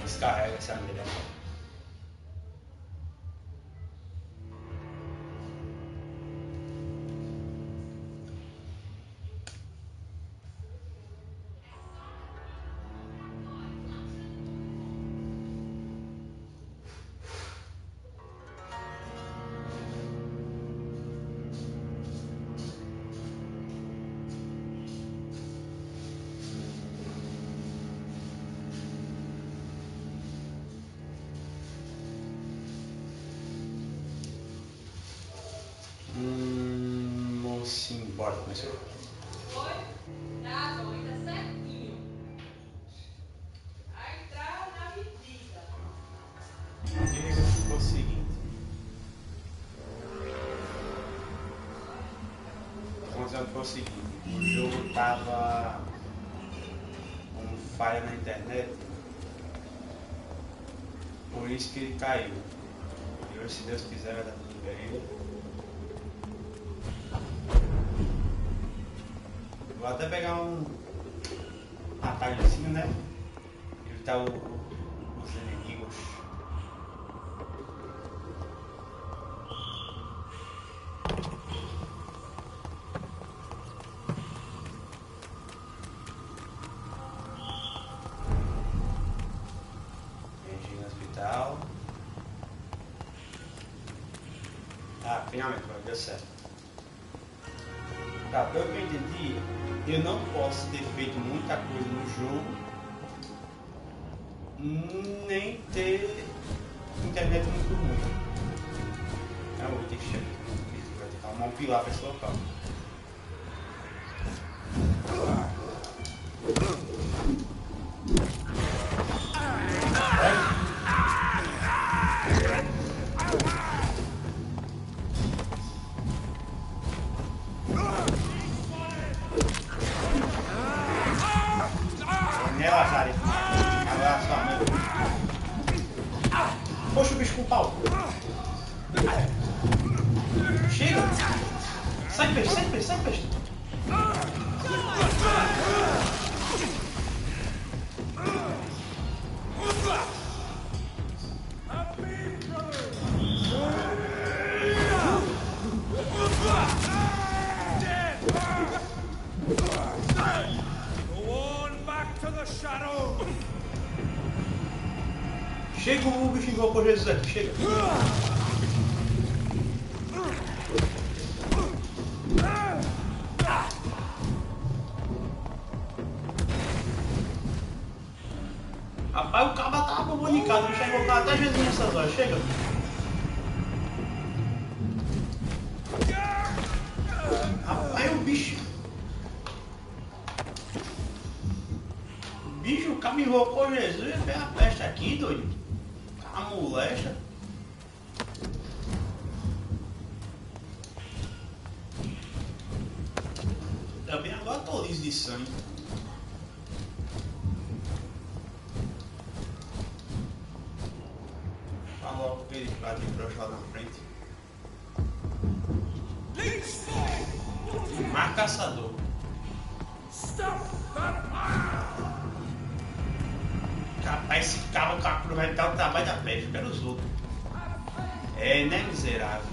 Descarrega essa mira. Sim, bora, começou. Oi? Tá bom, ainda certinho. A entrada na medida. O que ficou o seguinte. Aconteceu foi o seguinte, o jogo tava com falha na internet, por isso que ele caiu. E hoje, se Deus quiser, vai dar tudo bem. Vou até pegar um atalhozinho, né? Evitar os inimigos. Entendi no hospital. Ah, finalmente, deu certo. Tá, pelo que eu entendi, eu não posso ter feito muita coisa no jogo, nem ter internet muito ruim. Eu vou ter que chegar, vai ter que arrumar um pilar para esse local. Relaxar, agora sua mãe. Poxa o bicho com o pau. Chega! Sai peixe, sai peixe, sai peixe! Chega o bicho invocou Jesus aqui, chega! Rapaz, o cabra tava comunicado, não chegou cá até Jesus nessas horas, chega! Rapaz, o bicho. Bicho, o cabra invocou Jesus e fez a peste aqui, doido. A molesta. Também agora tô liso de sangue. Fala logo que ele vai vir pra lá na frente. Mais caçador. Capaz, esse cabo capura vai dar o trabalho da peste, eu quero os outros. É, né, miserável?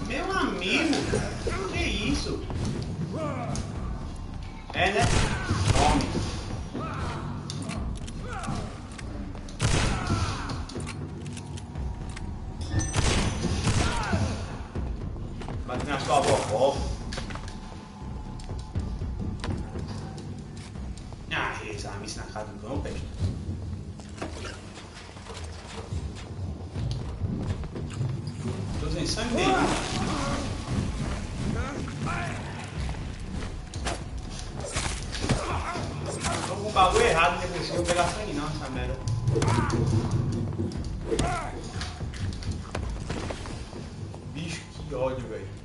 Meu amigo, que isso? É, né? Tome. Bate na sua vovó. Ah, essa missa na casa do cão, peste. Tô sem sangue dele. Tô com o bagulho errado, não consigo pegar sangue não, essa merda. Bicho, que ódio, velho.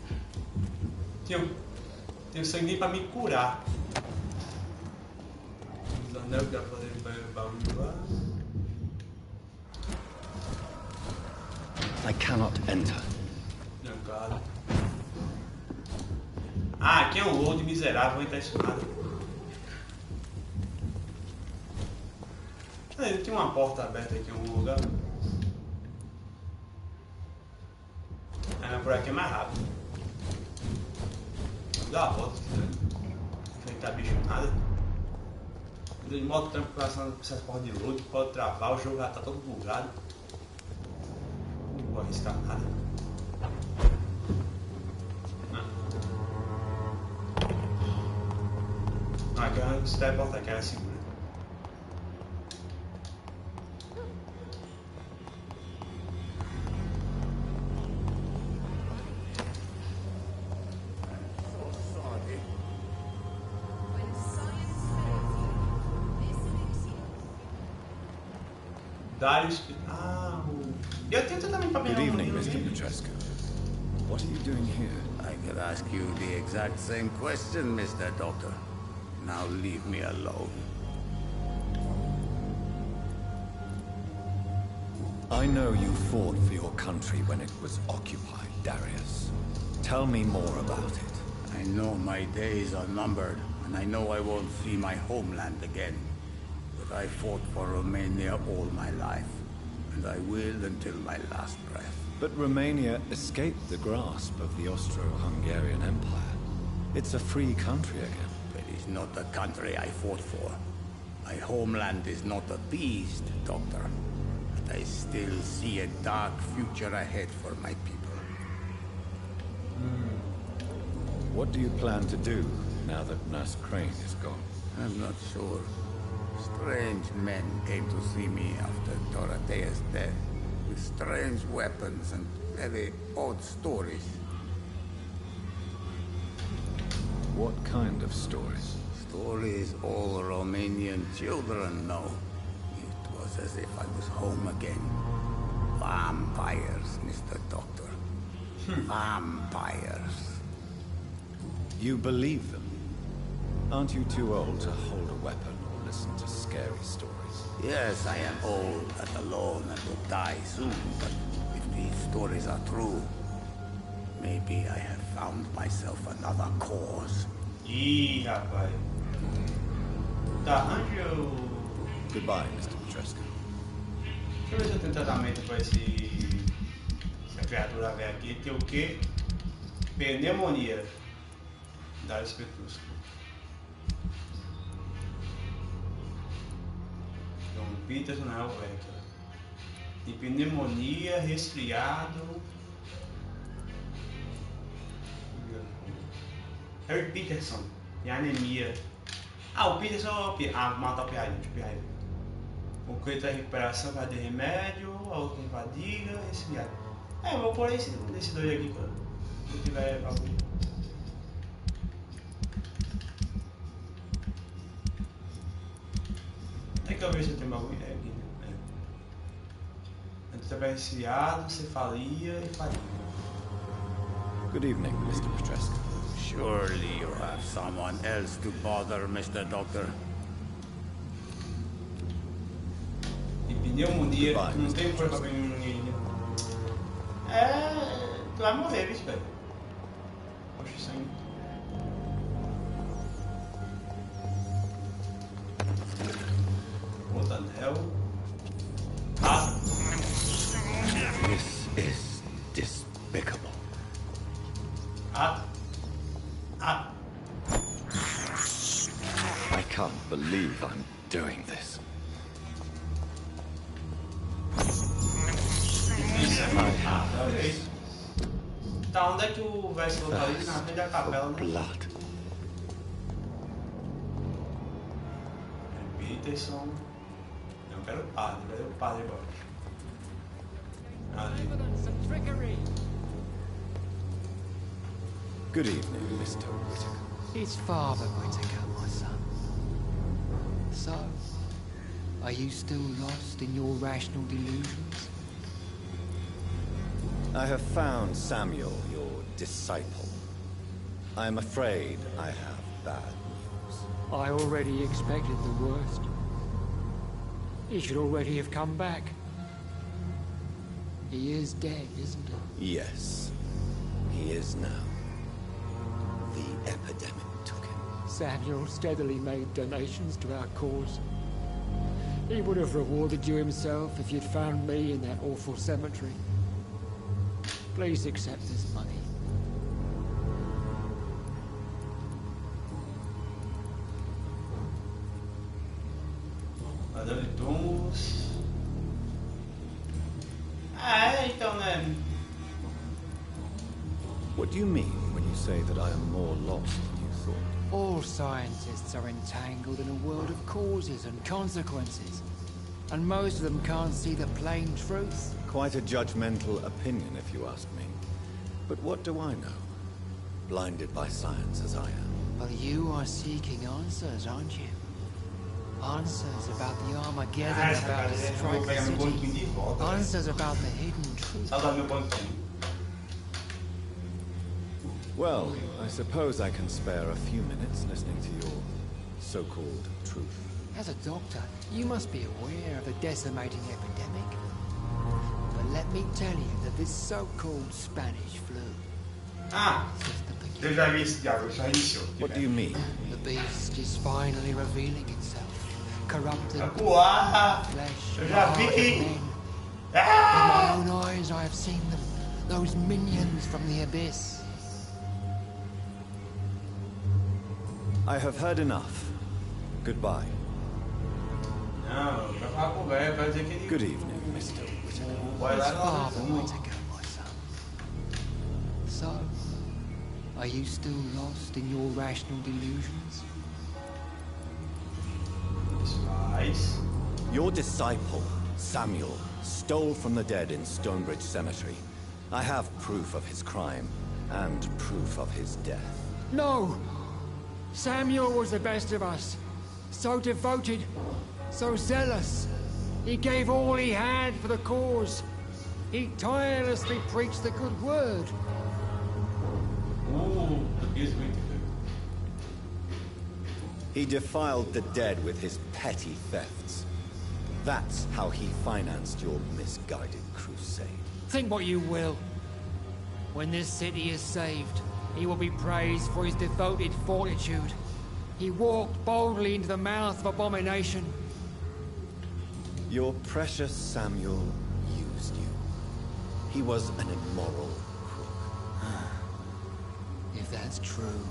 Tenho sangue nem pra me curar. Os anel que dá pra fazer bagulho lá. I cannot enter. Não, cara. Ah, aqui é um load miserável, vou entrar isso nada. Tem uma porta aberta aqui em algum lugar. Ah, por aqui é mais rápido. Vou dar a volta se quiser. Não enfrentar bicho nada. De modo tempo passando por essas portas de load, pode travar, o jogo já tá todo bugado. Não vou arriscar nada. Não, aqui eu não se teleportar, aqui era segura. Darius. Ah, eu tento também para Good evening, Mr. Petrescu. What are you doing here? I could ask you the exact same question, Mr. Doctor. Now leave me alone. I know you fought for your country when it was occupied, Darius. Tell me more about it. I know my days are numbered, and I know I won't see my homeland again. But I fought for Romania all my life, and I will until my last breath. But Romania escaped the grasp of the Austro-Hungarian Empire. It's a free country again. It is not the country I fought for. My homeland is not appeased, Doctor. But I still see a dark future ahead for my people. What do you plan to do now that Nurse Crane is gone? I'm not sure. Strange men came to see me after Dorothea's death, with strange weapons and very odd stories. What kind of stories? Stories all Romanian children know. It was as if I was home again. Vampires, Mr. Doctor. Vampires. You believe them? Aren't you too old to hold a weapon or listen to scary stories? Yes, I am old and alone and will die soon, but if these stories are true, maybe I have found myself another cause. Ih, rapaz. Tá, arranja. Goodbye, Mr. Petrescu. Deixa eu ver se eu tenho tratamento pra essa criatura velha aqui. Tem o quê? Pneumonia. Darius Petrescu. Então, Peterson não é o velho. Tem pneumonia, resfriado. Harry Peterson. E anemia. Ah, o Peterson mata o Piaio. O coito é recuperação, vai de remédio, a outra tem fadiga, resfriado. Eu vou pôr esse dois aqui, cara. Se tiver bagulho. Tem que eu ver se tem bagulho aqui, né? Antes tiver resfriado, cefalia e fadiga. Good evening, Mr. Petrescu. Surely you have someone else to bother, Mr. Doctor. E pneumonia, não tem cura pra pneumonia. Tu vai morrer, bicho, velho. Poxa, sangue. Outro anel. Ah! This is despicable. I can't believe I'm doing this. My house. Tá, onde é que o vai se localiza? Na frente da capela, né? Blood. Peterson. Eu quero o padre, cadê o padre agora? Ali. Good evening, Mr. Whittaker. It's Father Whittaker, my son. So, are you still lost in your rational delusions? I have found Samuel, your disciple. I am afraid I have bad news. I already expected the worst. He should already have come back. He is dead, isn't he? Yes, he is now. The epidemic took him. Samuel steadily made donations to our cause. He would have rewarded you himself if you'd found me in that awful cemetery. Please accept this money. Ladrão de túmulos. Então, né? What do you mean when you say that I am more lost than you thought? All scientists are entangled in a world of causes and consequences. And most of them can't see the plain truth. Quite a judgmental opinion, if you ask me. But what do I know? Blinded by science as I am. But you are seeking answers, aren't you? Answers about the Armageddon about to strike the city. Answers about the hidden truth. Saudade meu banquinho. Well, I suppose I can spare a few minutes listening to your so-called truth. As a doctor, you must be aware of the decimating epidemic. But let me tell you that this so-called Spanish flu Ah, is just the eu beginning. já vi esse diálogo, já iniciou. What do you mean? The beast is finally revealing itself, corrupting Ah, flesh eu and já heart vi of que... men. With Ah! my own eyes, I have seen them. Those minions from the abyss. I have heard enough. Goodbye. Não, vai falar com o velho, vai dizer que ele... Good evening, Mr. Whittaker. Vai lá It's no far the way túmulo. to go, my son. So, are you still lost in your rational delusions? Faz. Your disciple, Samuel, stole from the dead in Stonebridge Cemetery. I have proof of his crime and proof of his death. No! Samuel was the best of us. So devoted, so zealous. He gave all he had for the cause. He tirelessly preached the good word. Isso muito. He defiled the dead with his petty thefts. That's how he financed your misguided crusade. Think what you will. When this city is saved, he will be praised for his devoted fortitude. He walked boldly into the mouth of abomination. Your precious Samuel used you. He was an immoral crook. If that's true,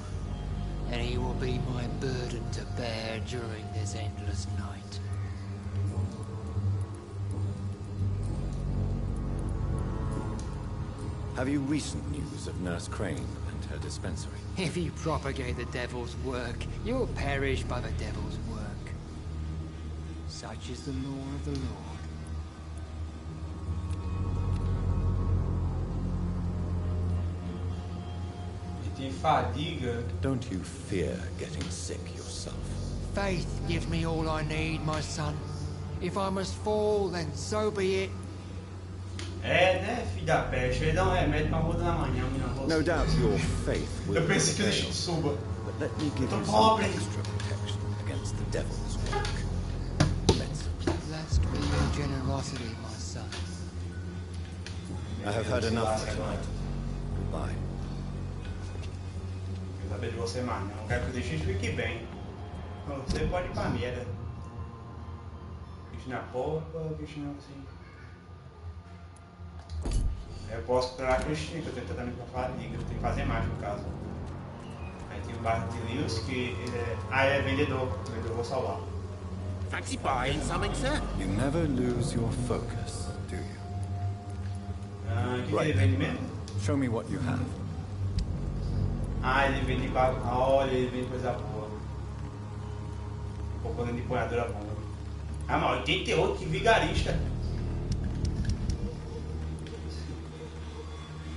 then he will be my burden to bear during this endless night. Have you recent news of Nurse Crane and her dispensary? If you propagate the devil's work, you'll perish by the devil's work. Such is the law of the Lord. E tem fadiga. Don't you fear getting sick yourself? Faith gives me all I need, my son. If I must fall, then so be it. É, né, filho da peste? Ele dá um remédio pra roda na manhã, menina. No doubt your faith will Eu pensei que prevail, ele suba. but let me give Tô you some pobre. extra protection against the devil's work. Medicine. Blessed be your generosity, my son. I have heard enough for tonight. Goodbye. Quero saber de você mais, não. Quero que o destino fique bem. Você pode ir pra merda. Bicho na polpa, bicho não assim. Eu posso explorar a Cristina, que eu tenho tratamento pra fadiga, eu tenho que fazer mais no caso. Aí tem o Bart de Lewis, que ele é. Ah, ele é vendedor. Vendedor, eu vou salvar. Fancy buying something, sir? You never lose your focus, do you? Ah, o que Right. ele vende mesmo? Show me what you have. Ah, ele vende bagulho. Olha, ele vende coisa boa. Componente de empunhadura bom. Ah, mas 88, que vigarista.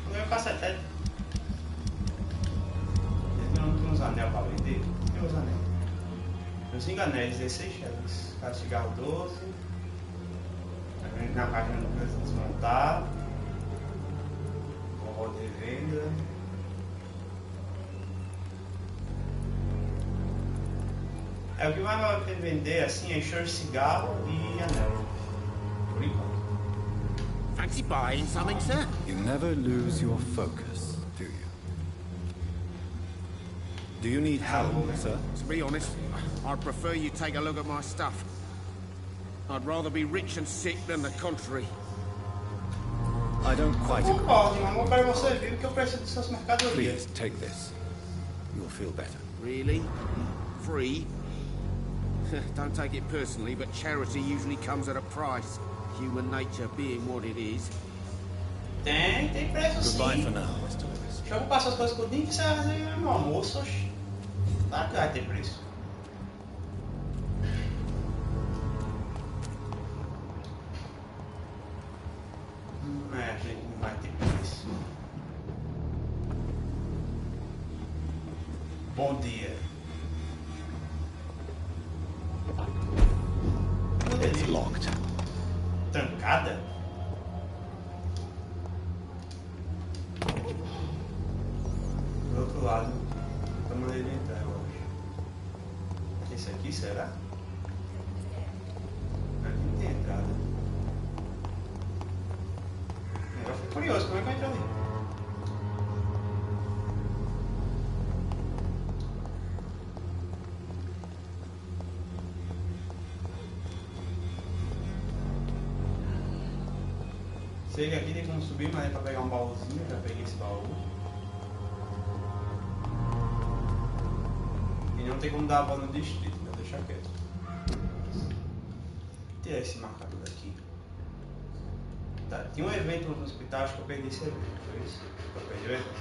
Não é o cacetete. Ele não tem uns anel pra vender? Tem uns anel. Meus anéis, 16 cheques. Cada cigarro 12. Tá vendo na página do preço desmontar. Forró de venda. É, o que vai valer a pena vender assim é encher de cigarro e anel. Por enquanto. Fancy buying something, sir? You never lose your focus, do you? Do you need help, sir? To be honest, I'd prefer you take a look at my stuff. I'd rather be rich and sick than the contrary. I don't quite agree. Concordo, mas vou para você ver o que eu preciso de suas mercadorias. Please, take this. You'll feel better. Really? Free? Don't take it personally, but charity usually comes at a price. Human nature being what it is. Tem preço Goodbye sim. for now, Mr. Lewis. Deixa eu passar as coisas que eu tenho que você fazer meu almoço. Oxi. Claro que vai ter preço. É, gente, não vai ter preço. Bom dia. It's locked. Trancada? Do outro lado, eu mandei ele entrar, eu acho. Esse aqui, será? Aqui não tem entrada. Agora fiquei curioso, como é que eu entro ali? Sei que aqui tem como subir, mas é pra pegar um baúzinho, já peguei esse baú. E não tem como dar a volta no distrito, vou deixar quieto. Tem esse marcador aqui. Tá, tinha um evento no hospital, acho que eu perdi esse evento, foi isso? Eu perdi o evento.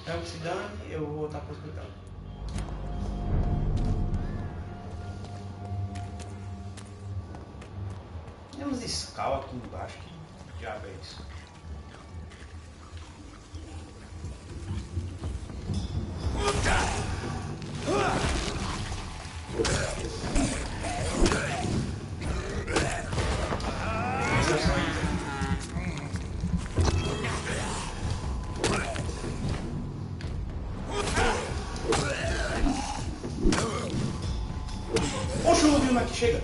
Então que se dane, eu vou voltar pro hospital. Tem uns escalas aqui embaixo, que diabo é isso? Oxe, o Lubino aqui, chega!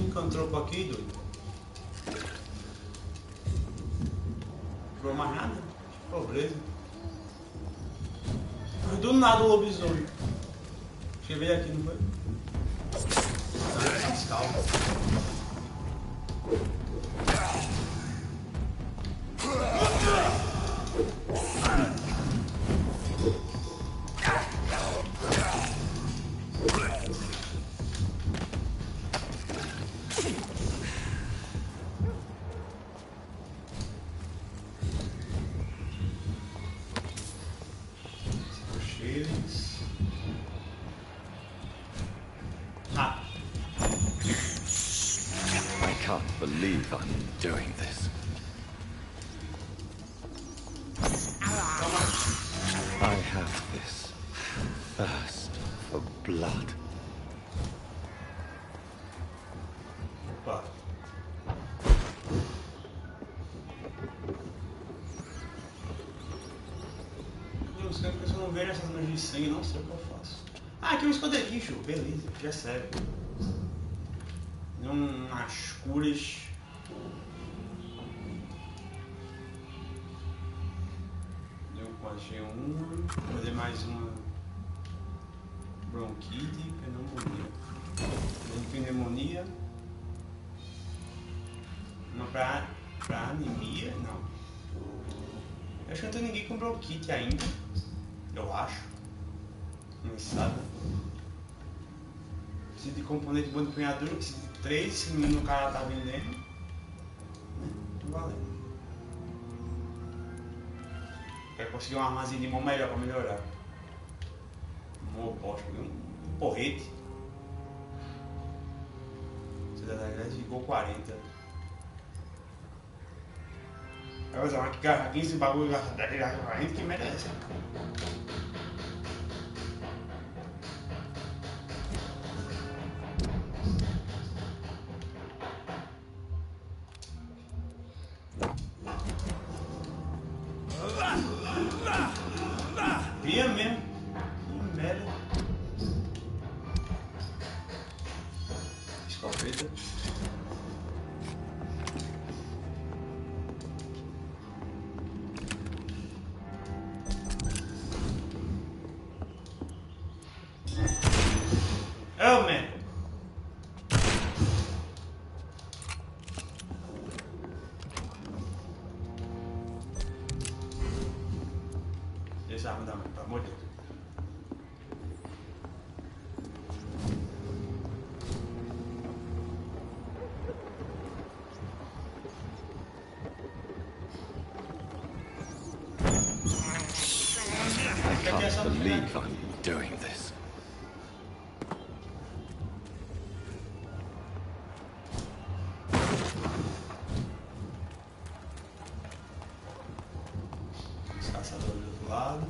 Encontrou aqui, doido. Não mais nada? Pobreza. Mas do nada o lobisomem. Deixa eu ver aqui, não foi? Essas calmas. I can't believe I'm doing this. I have this thirst for blood. Opa. Os caras que eu não vejo essas manchas de sangue, não sei o que eu faço. Ah, aqui é um esconderijo, beleza, já serve. Umas curas. Deu quase uma. Vou fazer mais uma. Bronquite e pneumonia. Pneumonia. Uma pra anemia? Não. Eu acho que não tem ninguém com bronquite ainda. Eu acho. Não sabe. Preciso de componente bom de empunhadura, preciso de 3, se não me engano o cara tá vendendo. Não valendo. Quero conseguir um armazinho de mão melhor pra melhorar. Um oposto, um porrete. Cidade da Grécia ficou 40. Vai usar uma que gasta 15 bagulho e gasta 10 reais 40 que merece. Mordeu. I can't believe I'm doing this. Os caçadores do outro lado.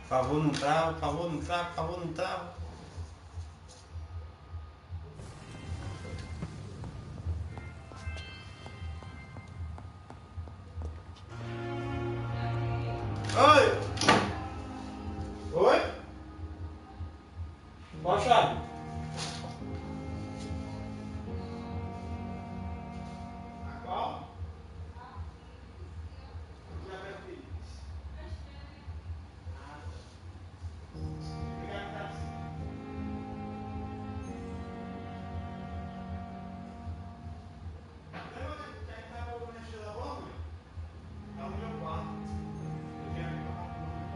Por favor, não trava, por favor, não trava, por favor, não trava. Oi! Oi? Qual a chave? A qual? Já vai ter isso. Obrigado, Tassi. Lembra que a gente tava mexendo da bomba? É o meu quarto. Eu tinha que tomar conta.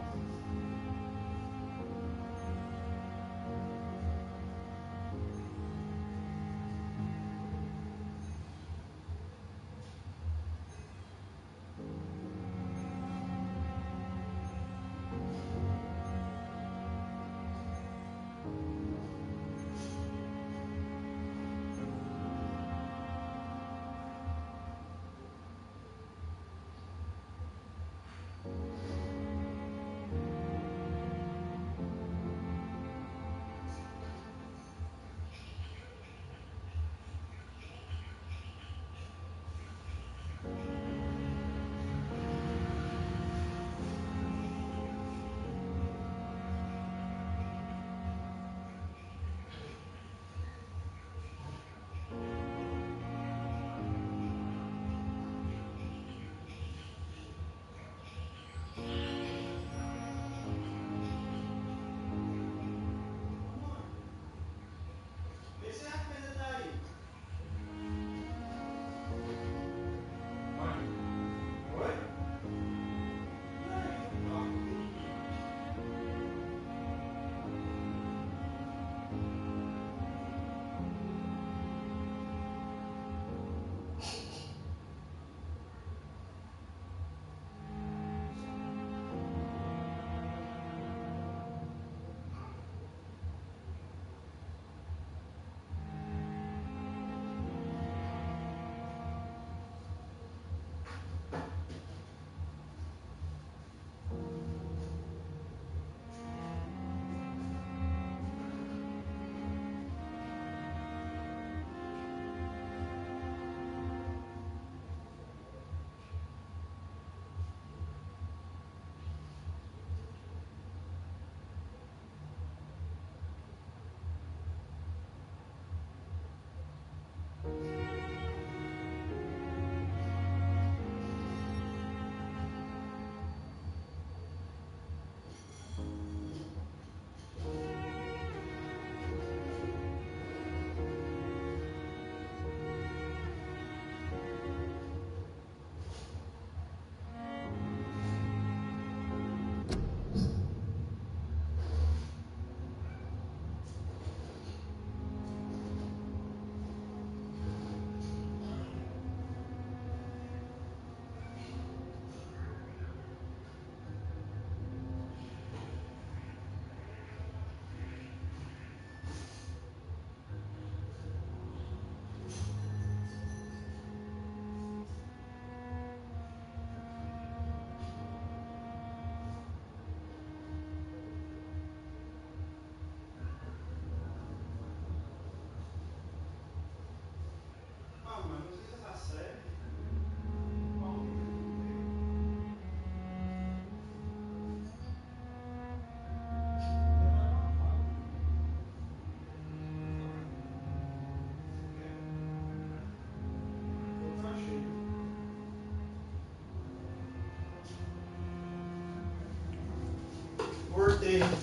morte.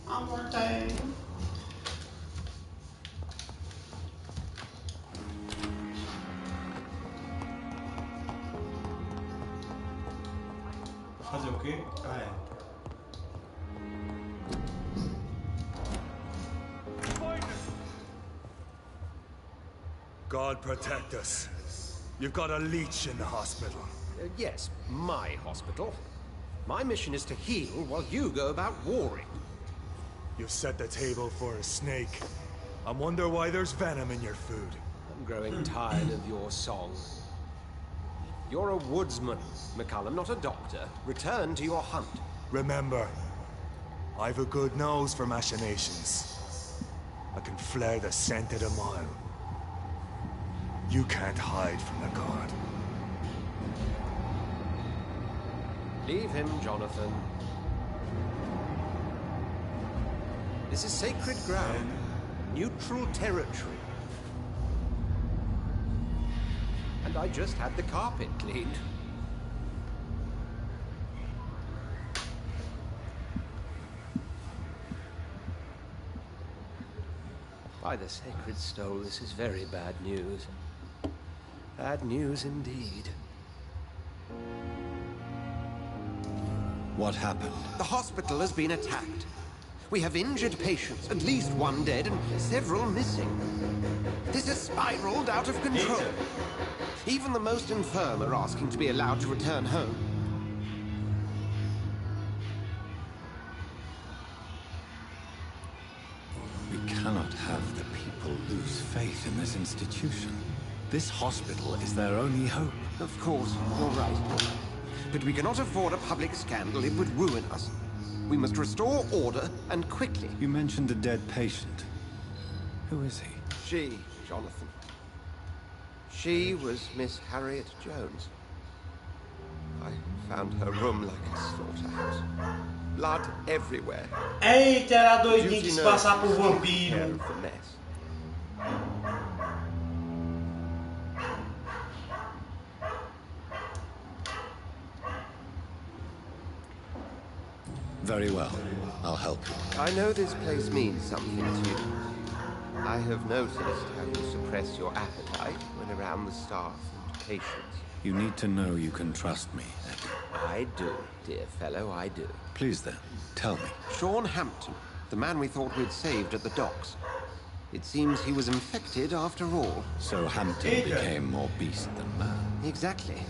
A morte. Fazer o quê? Ah, é. God protect us. You've got a leech in the hospital. Yes, my hospital. My mission is to heal while you go about warring. You've set the table for a snake. I wonder why there's venom in your food. I'm growing tired of your song. You're a woodsman, McCullum, not a doctor. Return to your hunt. Remember, I've a good nose for machinations. I can flare the scent at a mile. You can't hide from the guard. Leave him, Jonathan. This is sacred ground. Neutral territory. And I just had the carpet cleaned. By the sacred stole, this is very bad news. Bad news indeed. What happened? The hospital has been attacked. We have injured patients, at least one dead and several missing. This has spiraled out of control. Even the most infirm are asking to be allowed to return home. We cannot have the people lose faith in this institution. This hospital is their only hope. Of course, you're right. But we cannot afford a public scandal. It would ruin us. We must restore order, and quickly. You mentioned a dead patient. Who is he? She, Jonathan. She was Miss Harriet Jones. I found her room like a slaughterhouse. Blood everywhere. Eita, era doidinho Duty que se nurse passar por took care vampiro. of the mess. Very well. I'll help you. I know this place means something to you. I have noticed how you suppress your appetite when around the staff and patients. You need to know you can trust me, Eddie. I do, dear fellow, I do. Please then, tell me. Sean Hampton, the man we thought we'd saved at the docks. It seems he was infected after all. So Hampton became more beast than man. Exactly.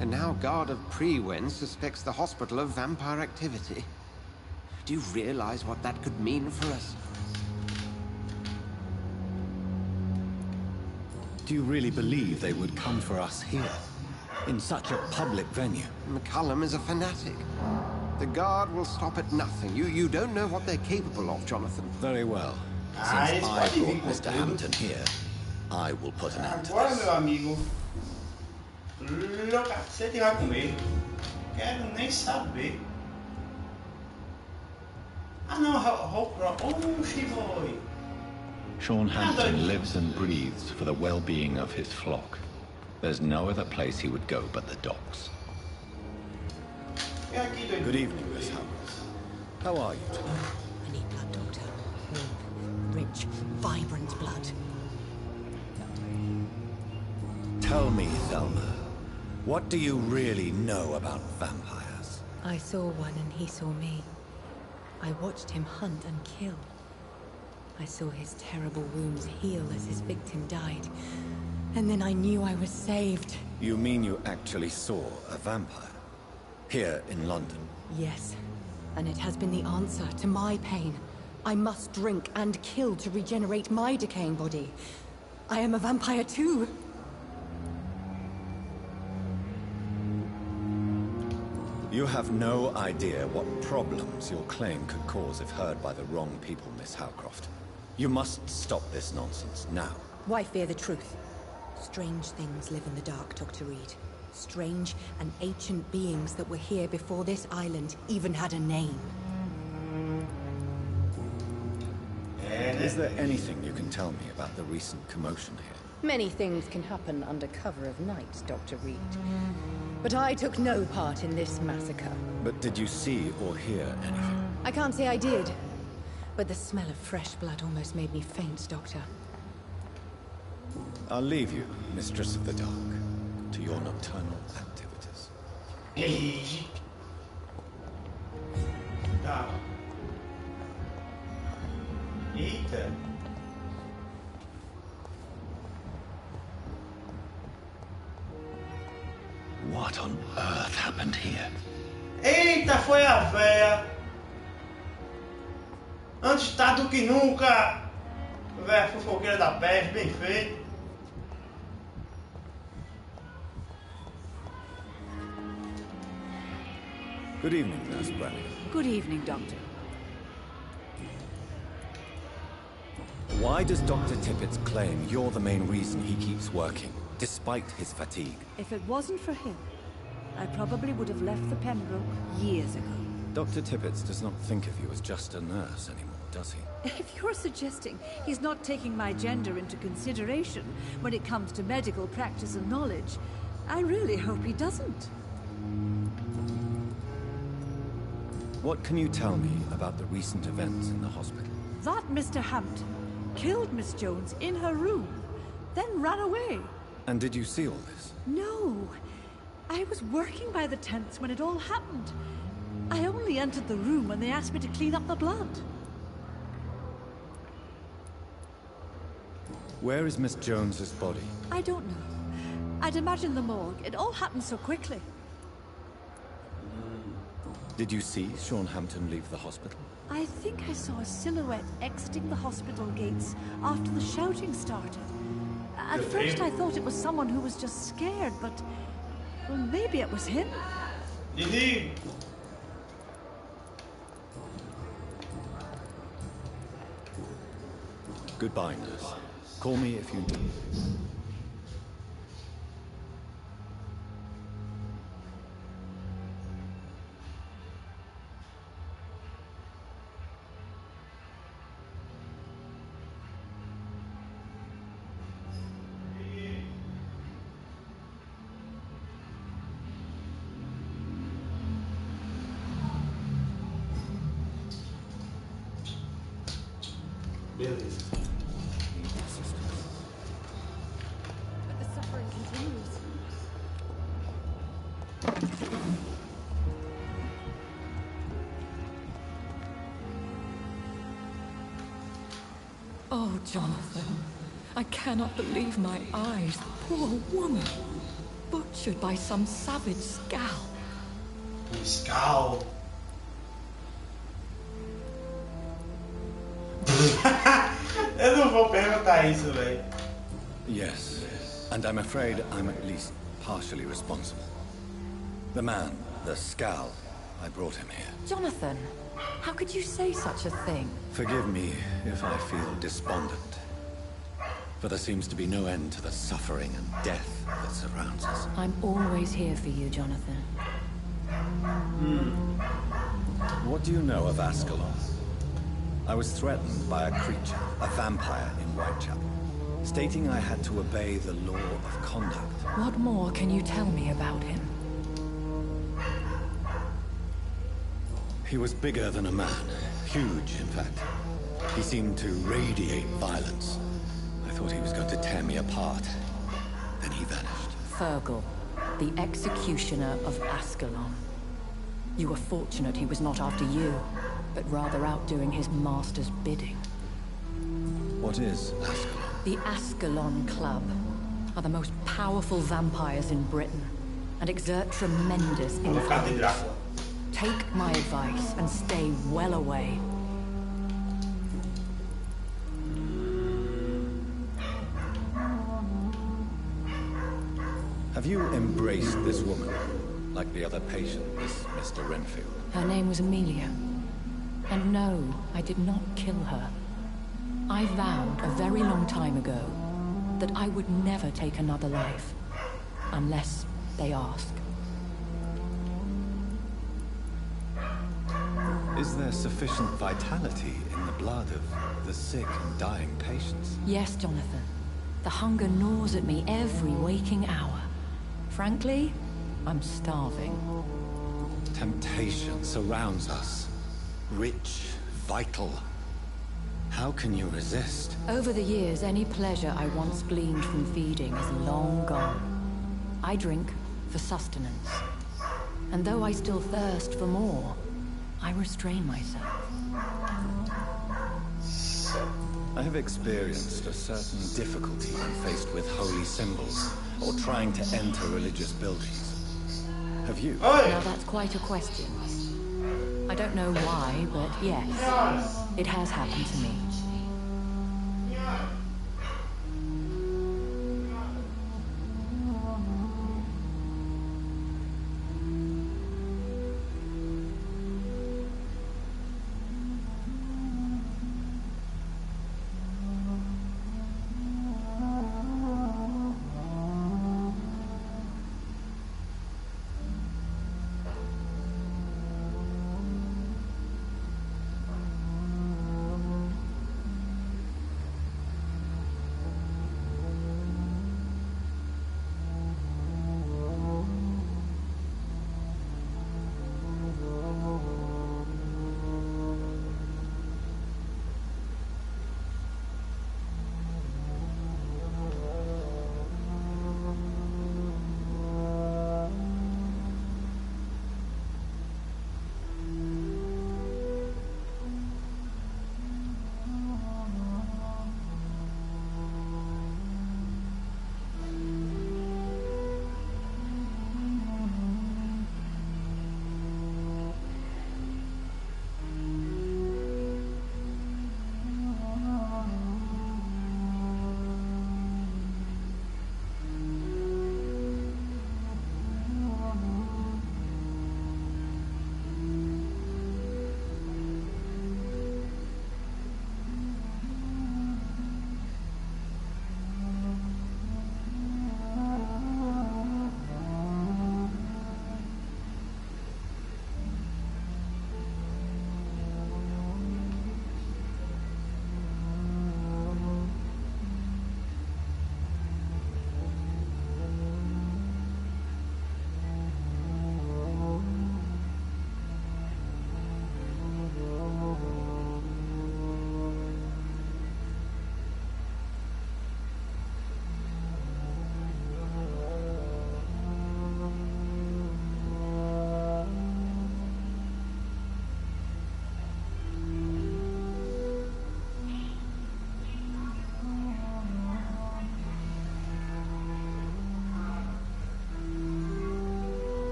And now Guard of Prewen suspects the hospital of vampire activity. Do you realize what that could mean for us? Do you really believe they would come for us here? In such a public venue? McCullum is a fanatic. The Guard will stop at nothing. You don't know what they're capable of, Jonathan. Very well. Since I brought Mr. Hampton here, I will put an end to Agora, this. meu amigo, cacete vai comer. Quero nem saber. Ah não, Oxi boy. Sean Hampton lives and breathes for the well-being of his flock. There's no other place he would go but the docks. Good evening, Miss Hammers. How are you today? I need blood, Doctor. Warm, rich, vibrant blood. Tell me, Thelma, what do you really know about vampires? I saw one and he saw me. I watched him hunt and kill. I saw his terrible wounds heal as his victim died. And then I knew I was saved. You mean you actually saw a vampire? Here in London? Yes. And it has been the answer to my pain. I must drink and kill to regenerate my decaying body. I am a vampire too. You have no idea what problems your claim could cause if heard by the wrong people, Miss Howcroft. You must stop this nonsense now. Why fear the truth? Strange things live in the dark, Dr. Reed. Strange and ancient beings that were here before this island even had a name. Is there anything you can tell me about the recent commotion here? Many things can happen under cover of night, Dr. Reed. But I took no part in this massacre. But did you see or hear anything? I can't say I did. But the smell of fresh blood almost made me faint, Doctor. I'll leave you, Mistress of the Dark, to your nocturnal activities. Tá. Eita. What on earth happened here? Eita, foi a véia. Antes tarde do que nunca. Véia fofoqueira da peste, bem feito. Good evening, Nurse Brennan. Good evening, Doctor. Why does Dr. Tippett's claim you're the main reason he keeps working, despite his fatigue? If it wasn't for him, I probably would have left the Pembroke years ago. Dr. Tippett does not think of you as just a nurse anymore, does he? If you're suggesting he's not taking my gender into consideration when it comes to medical practice and knowledge, I really hope he doesn't. What can you tell me about the recent events in the hospital? That Mr. Hampton killed Miss Jones in her room, then ran away. And did you see all this? No. I was working by the tents when it all happened. I only entered the room when they asked me to clean up the blood. Where is Miss Jones's body? I don't know. I'd imagine the morgue. It all happened so quickly. Did you see Sean Hampton leave the hospital? I think I saw a silhouette exiting the hospital gates after the shouting started. At first I thought it was someone who was just scared, but... well, maybe it was him. Didi. Goodbye, nurse. Call me if you need. Beleza. But the suffering continues. Oh, Jonathan. I cannot believe my eyes. Poor woman. Butchered by some savage scowl. Scowl. Eu não vou perguntar isso, velho. Yes, and I'm afraid I'm at least partially responsible. The man, the scowl, I brought him here. Jonathan, how could you say such a thing? Forgive me if I feel despondent, for there seems to be no end to the suffering and death that surrounds us. I'm always here for you, Jonathan. What do you know of Ascalon? I was threatened by a creature, a vampire in Whitechapel, stating I had to obey the law of conduct. What more can you tell me about him? He was bigger than a man. Huge, in fact. He seemed to radiate violence. I thought he was going to tear me apart. Then he vanished. Fergal, the executioner of Ascalon. You were fortunate he was not after you, but rather out doing his master's bidding. What is Ascalon? The Ascalon Club are the most powerful vampires in Britain and exert tremendous influence. Take my advice and stay well away. Have you embraced this woman, like the other patient, this Mr. Renfield? Her name was Amelia. And no, I did not kill her. I vowed a very long time ago that I would never take another life, unless they ask. Is there sufficient vitality in the blood of the sick and dying patients? Yes, Jonathan. The hunger gnaws at me every waking hour. Frankly, I'm starving. Temptation surrounds us. Rich, vital. How can you resist? Over the years, any pleasure I once gleaned from feeding is long gone. I drink for sustenance. And though I still thirst for more, I restrain myself. I have experienced a certain difficulty when faced with holy symbols, or trying to enter religious buildings. Have you? Now that's quite a question. I don't know why, but yes, it has happened to me.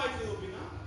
white open, huh?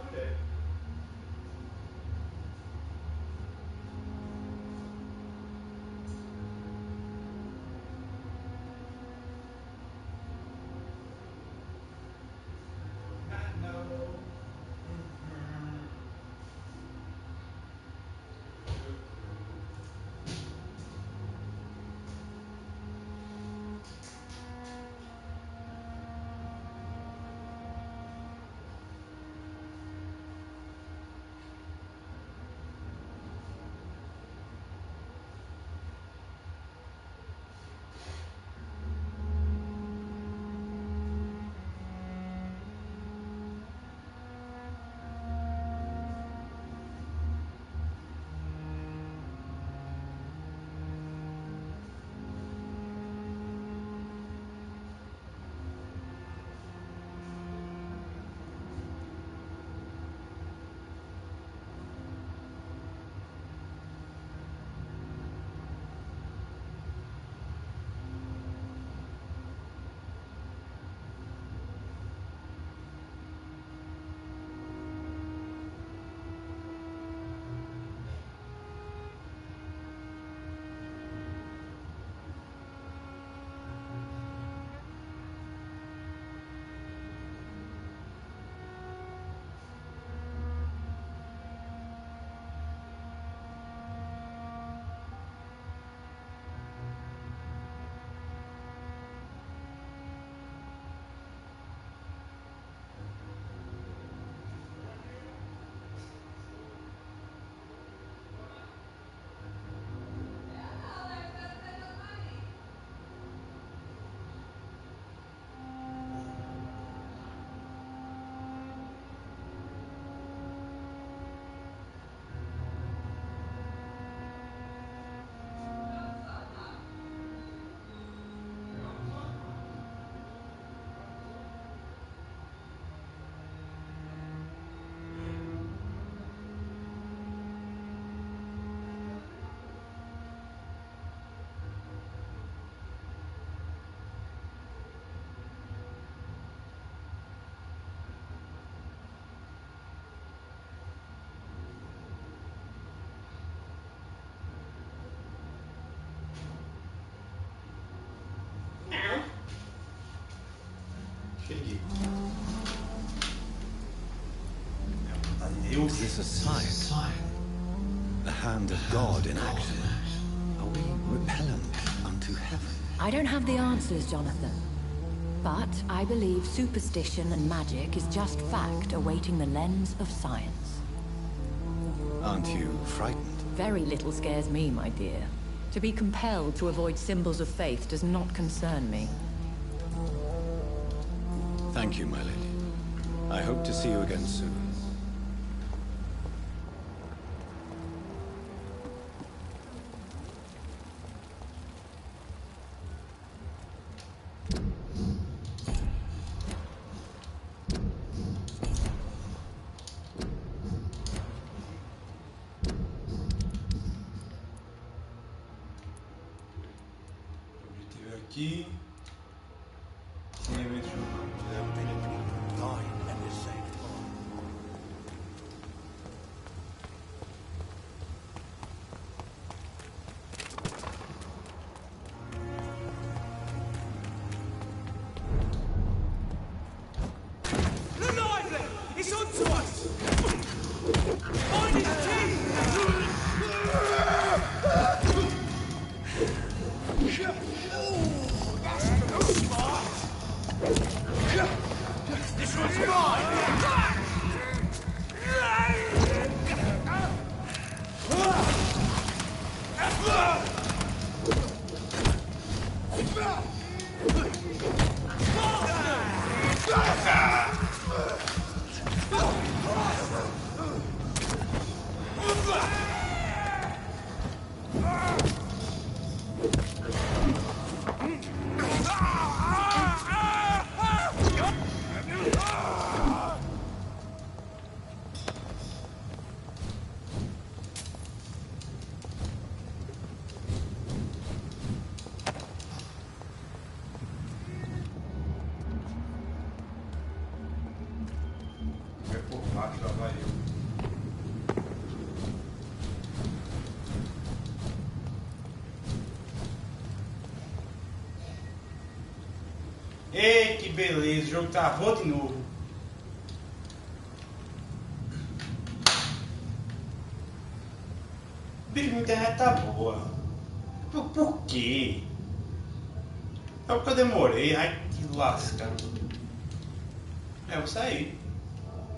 Cheguei. Deus. Is this a sign? The hand of God in action? Are we repellent unto heaven? I don't have the answers, Jonathan. But I believe superstition and magic is just fact awaiting the lens of science. Aren't you frightened? Very little scares me, my dear. To be compelled to avoid symbols of faith does not concern me. Thank you, my lady. I hope to see you again soon. Objetivo aqui. Sem eventos He's on to us! Find his teeth! That's que lá vai eu. Ei, que beleza, o jogo travou de novo. Bicho, minha internet tá boa. Por quê? É porque eu demorei. Ai, que lasca. É, eu vou sair.